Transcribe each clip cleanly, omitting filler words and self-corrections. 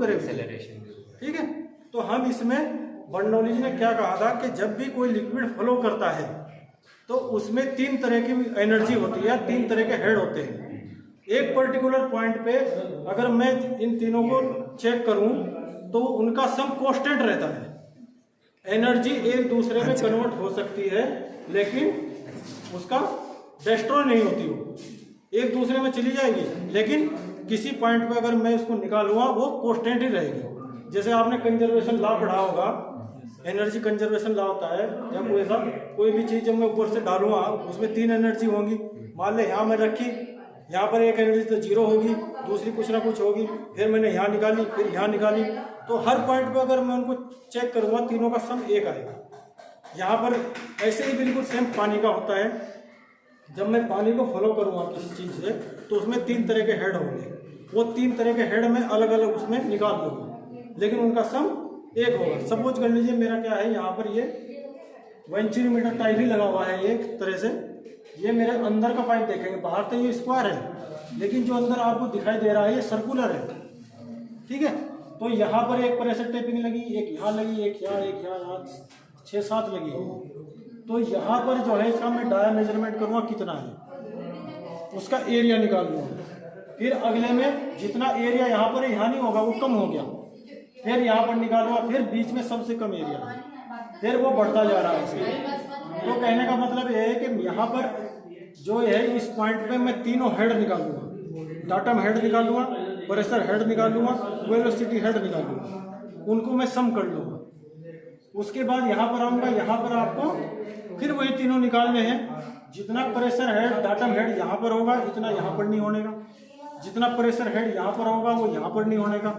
Gravity, ठीक है। तो हम इसमें बर्नौली जी ने क्या कहा था कि जब भी कोई लिक्विड फ्लो करता है तो उसमें 3 तरह की एनर्जी होती है या 3 तरह के हेड होते हैं। एक पर्टिकुलर पॉइंट पे अगर मैं इन तीनों को चेक करूं तो उनका सम कांस्टेंट रहता है। एनर्जी एक दूसरे में कन्वर्ट हो सकती है लेकिन उसका डिस्ट्रॉय नहीं होती, वो एक दूसरे में चली जाएगी, लेकिन किसी पॉइंट पे अगर मैं इसको निकालूंगा वो कांस्टेंट ही रहेगी। जैसे आपने कंजर्वेशन लॉ पढ़ा होगा, एनर्जी कंजर्वेशन लॉ होता है, या कोई ऐसा कोई भी चीज जब मैं ऊपर से डालूंगा उसमें 3 एनर्जी होंगी। मान ले यहाँ मैं रखी, यहाँ पर एक एनर्जी तो 0 होगी, दूसरी कुछ ना कुछ होगी, फिर मैंने यहाँ निकाली, फिर यहाँ निकाली, तो हर पॉइंट पे अगर मैं उनको चेक करूंगा तीनों का सम 1 आएगा। यहाँ पर ऐसे ही बिल्कुल सेम पानी का होता है। जब मैं पानी को फॉलो करूंगा किसी चीज से तो उसमें 3 तरह के हेड होंगे, वो 3 तरह के हेड में अलग अलग उसमें निकाल दूंगा, लेकिन उनका सम 1 होगा। सपोज कर लीजिए मेरा क्या है, यहाँ पर ये 1 मीटर टाइप ही लगा हुआ है एक तरह से। ये मेरे अंदर का पाइप देखेंगे, बाहर तो ये स्क्वायर है लेकिन जो अंदर आपको दिखाई दे रहा है ये सर्कुलर है, ठीक है। तो यहाँ पर एक प्रेशर टेपिंग लगी, एक यहाँ लगी, एक यहाँ 6-7 लगी है। तो यहाँ पर जो है इसका मैं डाया मेजरमेंट करूँगा कितना है, उसका एरिया निकाल लूँगा। फिर अगले में जितना एरिया यहाँ पर यहाँ नहीं होगा वो कम हो गया, फिर यहाँ पर निकालूंगा, फिर बीच में सबसे कम एरिया है, फिर वो बढ़ता जा रहा है ऐसे। तो कहने का मतलब ये है कि यहाँ पर जो है इस पॉइंट पे मैं तीनों हेड निकालूंगा, डाटम हेड निकालूंगा, प्रेशर हेड निकालूंगा, वेलोसिटी हेड निकालूंगा, उनको मैं सम कर लूंगा। उसके बाद यहाँ पर आऊँगा, यहाँ पर आपको फिर वही तीनों निकालने हैं। जितना प्रेशर हेड डाटम हेड यहाँ पर होगा इतना यहाँ पर नहीं होने का, जितना प्रेशर हेड यहाँ पर होगा वो यहाँ पर नहीं होने का,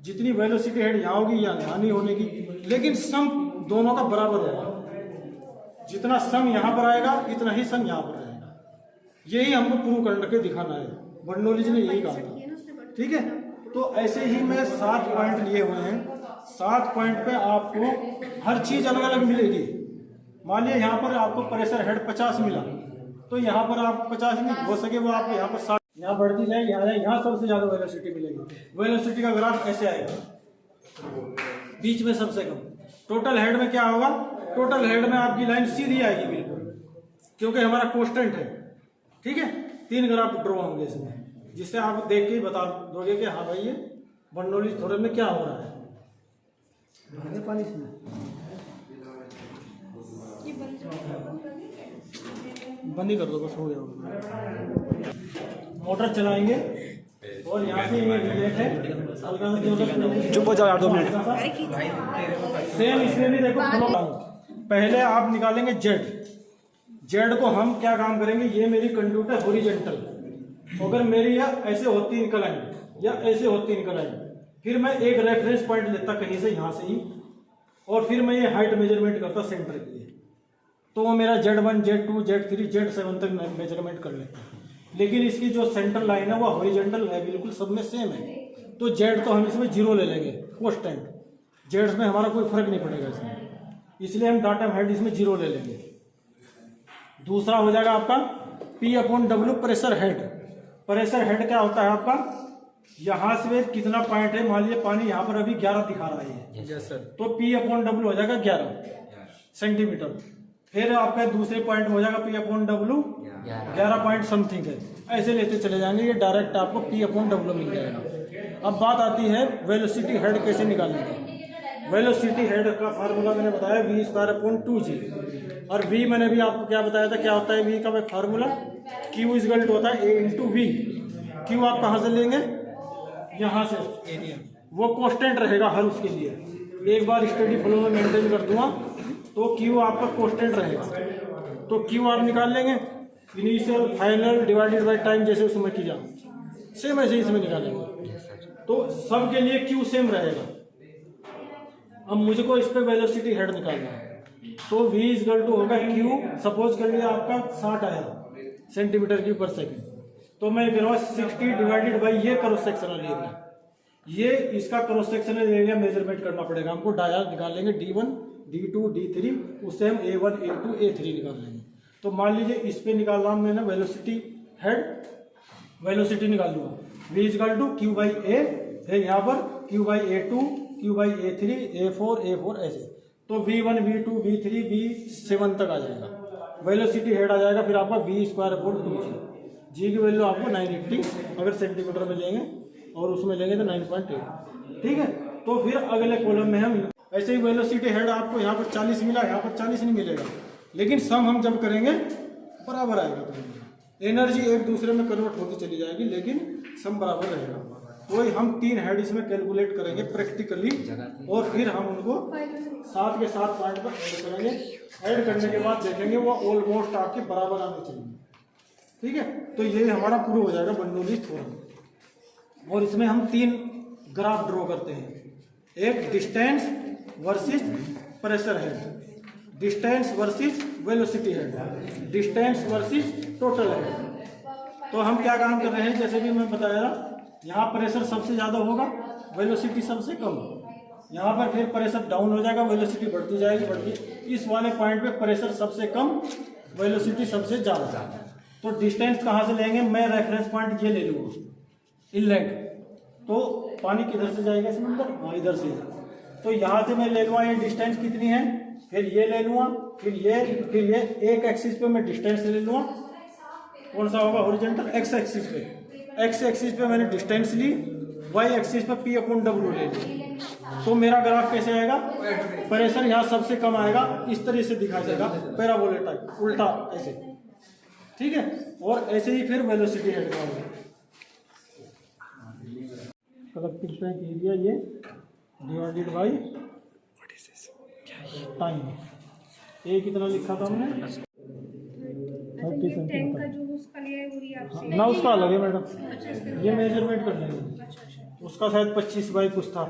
जितनी वेलोसिटी हेड यहाँ होगी या यहाँ नहीं होने की, लेकिन सम दोनों का बराबर होगा। जितना सम यहाँ पर आएगा इतना ही सम यहाँ पर आएगा। यही हमको प्रूव करके दिखाना है, बर्नौली जी ने यही कहा था, ठीक है। तो ऐसे ही मैं 7 पॉइंट लिए हुए हैं। 7 पॉइंट पे आपको हर चीज अलग अलग मिलेगी। मान लिया यहाँ पर आपको प्रेशर हेड 50 मिला, तो यहाँ पर आप 50 नहीं हो सके वो आपको यहाँ पर 60, यहाँ बढ़ती जाएगी, यहाँ सबसे ज्यादा वेलोसिटी मिलेगी। वेलोसिटी का ग्राफ ऐसे आएगा, बीच में सबसे कम। टोटल हेड में क्या होगा, टोटल हेड में आपकी लाइन सीधी आएगी बिल्कुल, क्योंकि हमारा कांस्टेंट है, ठीक है। 3 ग्राफ ड्रॉ होंगे इसमें, जिससे आप देख के ही बता दोगे कि हाँ भाई ये बर्नौली थ्योरम में क्या हो रहा है। पानी इसमें बंद ही कर दो, बस हो गया। मोटर चलाएंगे और यहाँ से ये रिलेट है, चुप हो जाओ यार 2 मिनट। सेम इसमें भी देखो, पहले आप निकालेंगे जेड को हम क्या काम करेंगे, ये मेरी कंडक्टर है हॉरिजॉन्टल, अगर मेरी या ऐसे होती इंक्लाइन या ऐसे होती इंक्लाइन, फिर मैं एक रेफरेंस पॉइंट लेता कहीं से यहाँ से ही, और फिर मैं ये हाइट मेजरमेंट करता सेंटर के लिए, तो वो मेरा Z1 Z2 Z3 Z7 तक मेजरमेंट कर लेता है। लेकिन इसकी जो सेंटर लाइन है वो हॉरिजॉन्टल है, बिल्कुल सब में सेम है, तो जेड तो हम इसमें 0 ले लेंगे कांस्टेंट, जेड में हमारा कोई फर्क नहीं पड़ेगा इसमें, इसलिए हम डाटम हेड इसमें 0 ले लेंगे। दूसरा हो जाएगा आपका P/W pressure head. Pressure head क्या होता है आपका, यहाँ से कितना पॉइंट है, मान लीजिए पानी यहाँ पर अभी 11 दिखा रहा है, यस सर, तो P/W हो जाएगा 11 सेंटीमीटर। फिर आपका दूसरे पॉइंट हो जाएगा P/W 11 पॉइंट समथिंग है, ऐसे लेते चले जाएंगे, ये डायरेक्ट आपको P/W मिल जाएगा। अब बात आती है वेलोसिटी हेड कैसे निकालने की। वेलोसिटी हेड का फार्मूला मैंने बताया v²/2g, और v मैंने भी आपको क्या बताया था, क्या होता है v का फार्मूला, q इक्वल टू होता है a इंटू वी। q आप कहाँ से लेंगे, यहाँ से, एरिया वो कांस्टेंट रहेगा हर उसके लिए। एक बार स्टडी फ्लो में मेंटेन कर दूंगा तो q आपका कांस्टेंट रहेगा, तो q आप निकाल लेंगे, initial final divided by time, जैसे उसमें किया सेम ऐसे इसमें निकालेंगे, तो सबके लिए q सेम रहेगा। अब मुझको इस पे वेलोसिटी हेड निकालना है, तो v इक्वल टू होगा q, सपोज कर लिया आपका 60 आया सेंटीमीटर क्यूब पर सेकेंड, तो मैं करूँगा 60 डिवाइडेड बाई ये क्रॉस सेक्शनल एरिया, ये इसका क्रॉस सेक्शनल एरिया मेजरमेंट करना पड़ेगा हमको। डाया निकाल लेंगे D1 D2 D3, उससे हम A1 A2 A3 निकाल लेंगे। तो मान लीजिए इस पे निकाल रहा हूँ मैंने वेलोसिटी हेड, वेलोसिटी निकाल लूँगा v equal to q by a, फिर यहाँ पर Q/A2, Q/A3, A4 ऐसे। तो V1, V2, V3, V7 तक आ जाएगा। वेलोसिटी हेड आ जाएगा फिर आपका V²/2g। जी की वैल्यू आपको 980 अगर सेंटीमीटर में लेंगे और उसमें लेंगे तो 9.8। ठीक है, तो फिर अगले कॉलम में हम ऐसे ही वेलोसिटी हेड आपको यहाँ पर 40 मिला, यहाँ पर 40 नहीं मिलेगा, लेकिन सम हम जब करेंगे बराबर आएगा। तो एनर्जी एक दूसरे में कन्वर्ट होती चली जाएगी, लेकिन सम बराबर रहेगा। वही हम 3 हेड इसमें कैलकुलेट करेंगे प्रैक्टिकली, और फिर हम उनको 7 के 7 पॉइंट पर ऐड करेंगे। ऐड करने के बाद देखेंगे वो ऑलमोस्ट आपके बराबर आने चाहिए। ठीक है, तो ये हमारा प्रूव हो जाएगा बर्नौली थ्योरम। और इसमें हम 3 ग्राफ ड्रॉ करते हैं, एक distance versus pressure head, distance versus velocity head, distance versus total head. तो हम क्या काम कर रहे हैं, जैसे भी मैं बताया, यहाँ प्रेशर सबसे ज़्यादा होगा, वेलोसिटी सबसे कम। यहाँ पर फिर प्रेशर डाउन हो जाएगा, वेलोसिटी बढ़ती जाएगी। इस वाले पॉइंट पे प्रेशर सबसे कम, वेलोसिटी सबसे ज़्यादा। तो डिस्टेंस कहाँ से लेंगे, मैं रेफरेंस पॉइंट ये ले लूँगा, इनलेट। तो पानी किधर से जाएगा इसमें अंदर, हाँ इधर से। तो यहाँ से मैं ले लूँगा ये डिस्टेंस कितनी है, फिर ये ले लूँगा, फिर ये एक एक्सिस पे मैं डिस्टेंस ले लूँगा। कौन सा होगा, हॉरिजॉन्टल, एक्स एक्सिस पे। एक्स एक्सिस पे मैंने डिस्टेंस ली, वाई एक्सिस पे P/W ले ली। तो मेरा ग्राफ कैसे आएगा, प्रेशर यहाँ सबसे कम आएगा, इस तरह से दिखा देगा, पैराबोला टाइप, उल्टा ऐसे। ठीक है, और ऐसे ही फिर वेलोसिटी हेड का होगा। कलेक्टिव टैंक एरिया ये डिवाइडेड बाई टाइम। ए कितना लिखा था हमने, 30 सेंटीमीटर ना, उसका अलग है मैडम, ये मेजरमेंट कर लेंगे। उसका शायद 25 बाई कुछ था,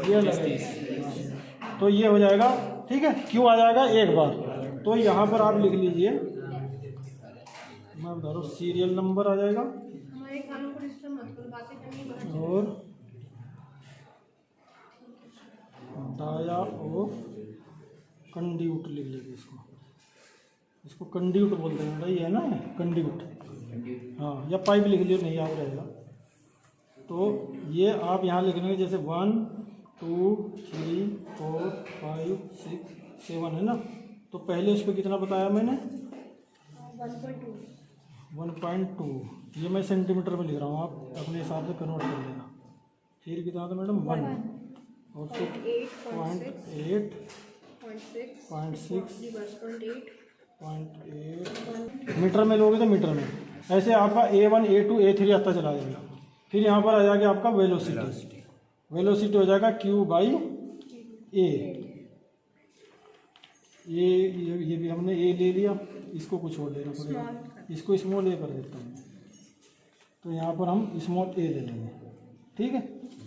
ये अलग है। तो ये हो जाएगा, ठीक है, क्यों आ जाएगा एक बार। तो यहाँ पर आप लिख लीजिए, मैं बता रहा हूँ, सीरियल नंबर आ जाएगा और डाया और कंड्यूट लिख लीजिए। इसको कंड्यूट बोलते हैं, ये है ना कंड्यूट, हाँ, या पाइप लिख लियो, नहीं याद रहेगा। तो ये आप यहाँ लिख लेंगे, जैसे 1 2 3 4 5 6 7 है ना। तो पहले उस पर कितना बताया मैंने, 1.2। ये मैं सेंटीमीटर में लिख रहा हूँ, आप अपने हिसाब से कन्वर्ट कर लेना। फिर कितना था मैडम, 1 और 6.8 0.8 मीटर में लोगे तो मीटर में। ऐसे आपका A1 A2 A3 आता चला जाएगा। फिर यहाँ पर आ जाएगा आपका वेलोसिटी। वेलोसिटी हो जाएगा Q/A। ये भी हमने A ले लिया, इसको कुछ और लेना पड़ेगा, इसको स्मॉल A कर देता हूँ। तो यहाँ पर हम स्मॉल A ले लेंगे, ठीक है।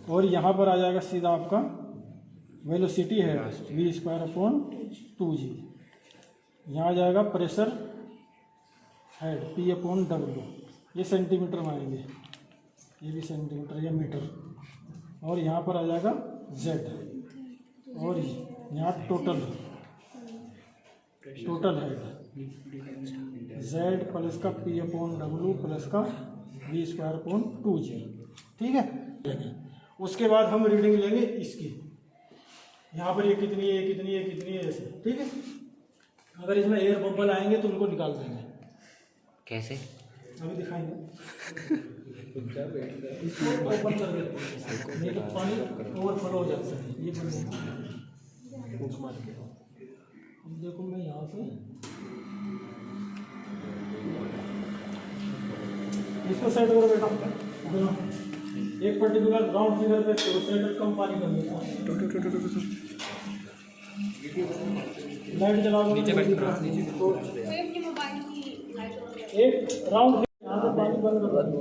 और यहाँ पर आ जाएगा सीधा आपका वेलोसिटी है V²/2g। यहाँ आ जाएगा प्रेशर हेड P/W, ये सेंटीमीटर में आएंगे, ये भी सेंटीमीटर या मीटर। और यहाँ पर आ जाएगा Z, और यहाँ टोटल हेड Z प्लस का P/W प्लस का V²/2g, ठीक है। उसके बाद हम रीडिंग लेंगे इसकी, यहाँ पर ये कितनी है, ये कितनी है, कितनी है, ऐसे, ठीक है। अगर इसमें एयर बबल आएंगे तो उनको निकाल देंगे। कैसे, अभी दिखाएंगे। इसको ओपन कर देते हैं, नहीं तो पानी ओवरफ्लो हो जाता है। ये अब देखो, मैं यहाँ से इसको सेट करो बेटा, एक पर्टिकुलर ग्राउंड फिगर पे सेट कम पानी कर देता है। लाइट जलाओ, नीचे तो एक राउंड यहाँ से पानी बंद कर दो।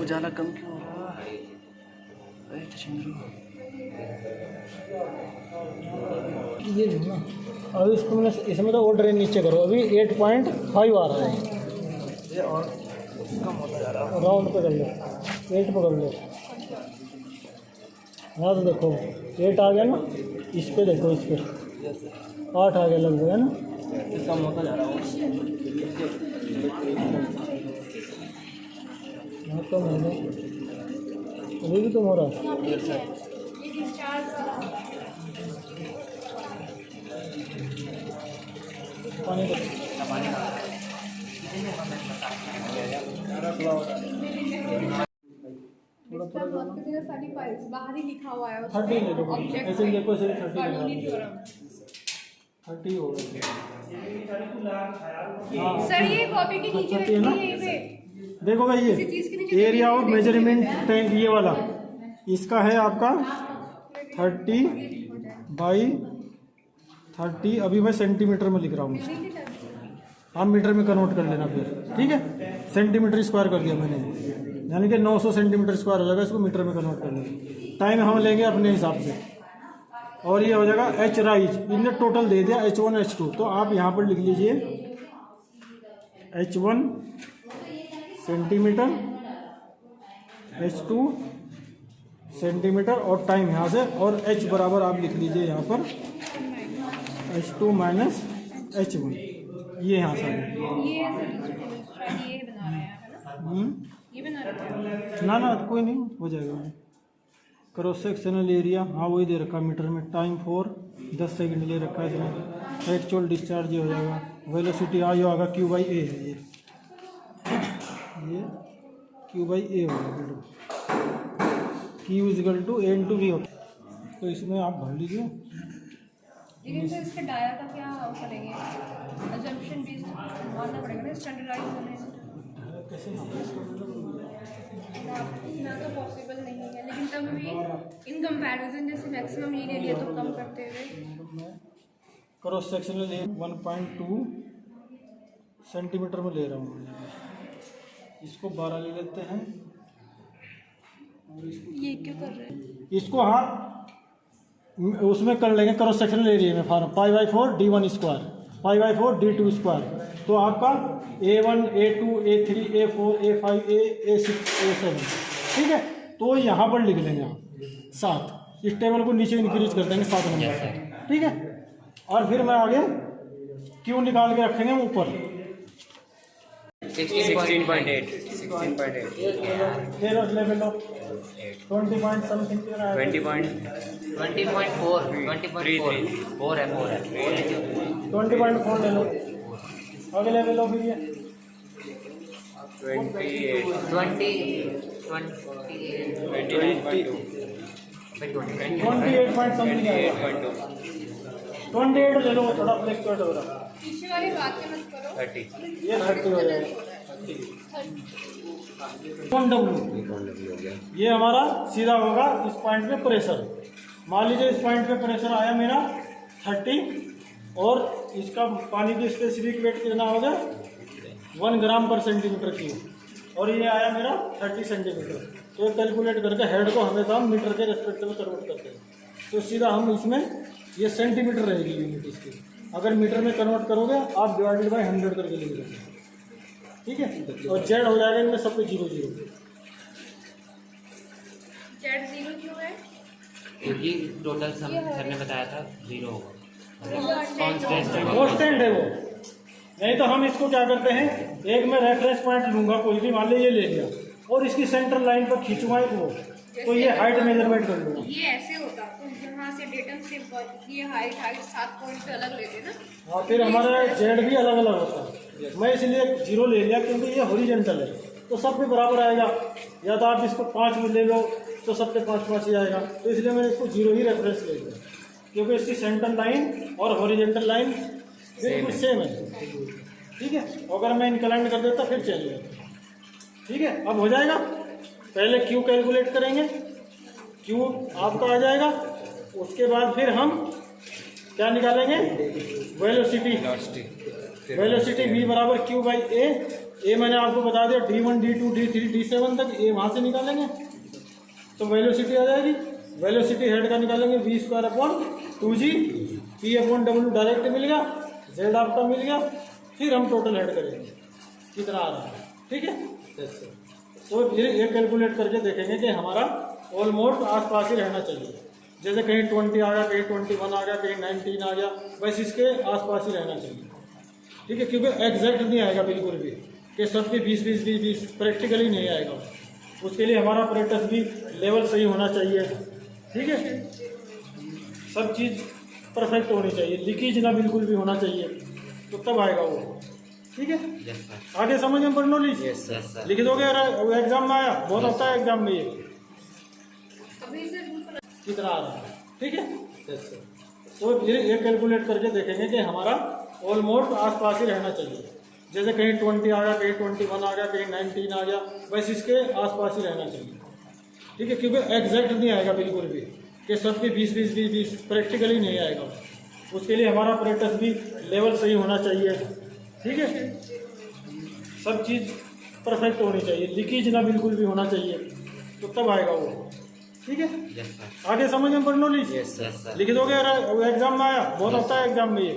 उजाला कम क्यों हो रहा है? ये ना, अभी इसको मैंने इसमें तो और ड्रेन नीचे करो, अभी 8.5 आ रहा है। ये और कम होता जा रहा है। राउंड पकड़ लो, 8 पकड़ लो। हाँ तो देखो 8 आ गया ना, इस पे देखो, इस पे 8 आ गया लगभग, है ना। कम होता जा रहा है। हाँ तो मैंने अभी भी तुम हो रहा है। पानी को सारी फाइल्स बाहर ही लिखा हुआ है 30 ले लो, ऐसे ही देखो, ऐसे 30 कानूनी थ्योरम। 30 हो गया। सर ये कॉपी के नीचे रखी है यहीं पे। देखो भाई, किसी चीज़ के नीचे ये एरिया ऑफ मेजरमेंट टैंक ये वाला, इसका है आपका 30 बाई 30। अभी मैं सेंटीमीटर में लिख रहा हूँ, आप मीटर में कन्वर्ट कर लेना फिर, ठीक है। सेंटीमीटर स्क्वायर कर दिया मैंने, यानी कि 900 सेंटीमीटर स्क्वायर हो जाएगा, इसको मीटर में कन्वर्ट कर लेंगे। टाइम हम लेंगे अपने हिसाब से, और ये हो जाएगा एच राइज। इनने टोटल दे दिया H1 H2, तो आप यहाँ पर लिख लीजिए H1 सेंटीमीटर, H2 सेंटीमीटर, और टाइम यहाँ से, और H बराबर आप लिख लीजिए यहाँ पर H2 माइनस H1, ये यहाँ से ये शायद ये बना रहे हैं, है ना? ये बना रहे हैं। ना कोई नहीं, हो जाएगा। क्रॉस सेक्शनल एरिया, हाँ वही दे रखा मीटर में। टाइम 4 10 सेकंड ले रखा है इसमें। एक्चुअल डिस्चार्ज ये हो जाएगा। वेलोसिटी आ जो आगा Q बाई ए है, ये Q बाई ए होगा। Q equal to A into V होता है, तो इसमें आप भर लीजिए। लेकिन सर इसके डाया का क्या करेंगे? अजम्पशन बेस्ड मानना पड़ेगा ना, स्टैंडर्डाइज होने ना तो पॉसिबल नहीं है, लेकिन तब भी इन कंपैरिजन जैसे मैक्सिमम ये ले लिया तो कम करते हुए क्रॉस सेक्शनल एरिया 1.2 सेंटीमीटर में ले रहा हूँ। इसको 12 ले लेते हैं, और ये क्यों कर रहे हैं? इसको हाथ उसमें कर लेंगे क्रॉस सेक्शनल एरिया में form π/4 d1 square, π/4 d2 square. तो आपका A1 A2 A3 A4 A5 A6 A7, ठीक है। तो यहाँ पर लिख लेंगे आप 7, इस टेबल को नीचे इंक्रीज कर देंगे 7 नंबर, ठीक है। और फिर मैं आगे क्यों निकाल के रखेंगे ऊपर 16.8 फिर लेवल ऑफ 20 पॉइंट समथिंग 20.4 है 20.4 ले लो। आगे लेवल ऑफ ये 28 पॉइंट समथिंग आएगा। 28 ले लो, थोड़ा फ्लेक्चुएट हो रहा है। पीछे वाली बात के मत करो। 30 ये 30 हो जाएगा। W ये हमारा सीधा होगा इस पॉइंट पे प्रेशर। मान लीजिए इस पॉइंट पे प्रेशर आया मेरा 30, और इसका पानी की स्पेसिफिक वेट कितना होगा 1 ग्राम पर सेंटीमीटर क्यूब, और ये आया मेरा 30 सेंटीमीटर। तो कैलकुलेट करके हेड को हमेशा हम मीटर के रेस्पेक्ट में कन्वर्ट करते हैं, तो सीधा हम इसमें ये सेंटीमीटर रहेगी यूनिट इसकी। अगर मीटर में कन्वर्ट करोगे आप डिवाइडेड बाई 100 करके लिख देंगे, ठीक है। और जेड हो जाएगा इनमें सब पे 0 0। जेड 0 क्यों है? क्योंकि टोटल सर ने बताया था 0 होगा, कॉन्स्टेंट है वो। नहीं तो हम इसको क्या करते हैं, एक में रेफरेंस पॉइंट लूंगा कोई भी, मान लो ये ले लिया, और इसकी सेंट्रल लाइन पर खींचूंगा वो, तो ये हाइट मेजरमेंट कर लूंगा। ये ऐसे होता तो यहाँ से डेटम से ये हाइट 7 पॉइंट पे अलग लेते ना। हाँ, फिर हमारा जेड भी अलग अलग होता है। मैं इसलिए 0 ले लिया क्योंकि ये हॉरिजॉन्टल है, तो सब पे बराबर आएगा। या तो आप इसको 5 में ले लो तो सब पे 5 ही आएगा, तो इसलिए मैंने इसको 0 ही रेफरेंस ले लिया, क्योंकि इसकी सेंट्रल लाइन और हॉरिजॉन्टल लाइन बिल्कुल सेम है, ठीक है। अगर मैं इंक्लाइन कर देता फिर चलिए, ठीक है। अब हो जाएगा, पहले क्यू कैलकुलेट करेंगे, क्यू आपका आ जाएगा। उसके बाद फिर हम क्या निकालेंगे, वेलोसिटी v बराबर Q बाई ए मैंने आपको बता दिया D1 D2 D3 D7 तक, ए वहाँ से निकालेंगे तो वेलोसिटी आ जाएगी। वेलोसिटी हेड का निकालेंगे v²/2g, p/w डायरेक्ट मिल गया, z आपका मिल गया। फिर हम टोटल हेड करेंगे कितना आ रहा है, ठीक है। तो फिर ये कैलकुलेट करके देखेंगे कि हमारा ऑलमोस्ट आसपास ही रहना चाहिए। जैसे कहीं 20 आ गया, कहीं 21 आ गया, कहीं 19 आ गया, बस इसके आसपास ही रहना चाहिए। ठीक है, क्योंकि एग्जैक्ट नहीं आएगा बिल्कुल भी कि सबके 20 प्रैक्टिकली नहीं आएगा। उसके लिए हमारा अपरेटस भी लेवल सही होना चाहिए। ठीक है, सब चीज़ परफेक्ट होनी चाहिए, लीकेज ना बिल्कुल भी होना चाहिए, तो तब आएगा वो। ठीक है, यस सर। आगे समझ में बर्नौलीज यस सर। लिख दोगे? एग्जाम में आया, बहुत आता है एग्जाम में ये अभी से कितना आ रहा है। ठीक है, तो फिर ये कैलकुलेट करके देखेंगे कि हमारा ऑलमोस्ट आसपास ही रहना चाहिए। जैसे कहीं 20 आ गया, कहीं 21 आ गया, कहीं 19 आ गया, बस इसके आसपास ही रहना चाहिए। ठीक है, क्योंकि एग्जैक्ट नहीं आएगा बिल्कुल भी कि सबके 20 प्रैक्टिकली नहीं आएगा। उसके लिए हमारा अपरेटस भी लेवल सही होना चाहिए। ठीक है, सब चीज़ परफेक्ट होनी चाहिए, लीकेज ना बिल्कुल भी होना चाहिए, तो तब आएगा वो। ठीक है, यस सर। आगे समझ में बर्नौलीज यस सर। लिख दोगे? एग्जाम में आया, बहुत आता है एग्जाम में ये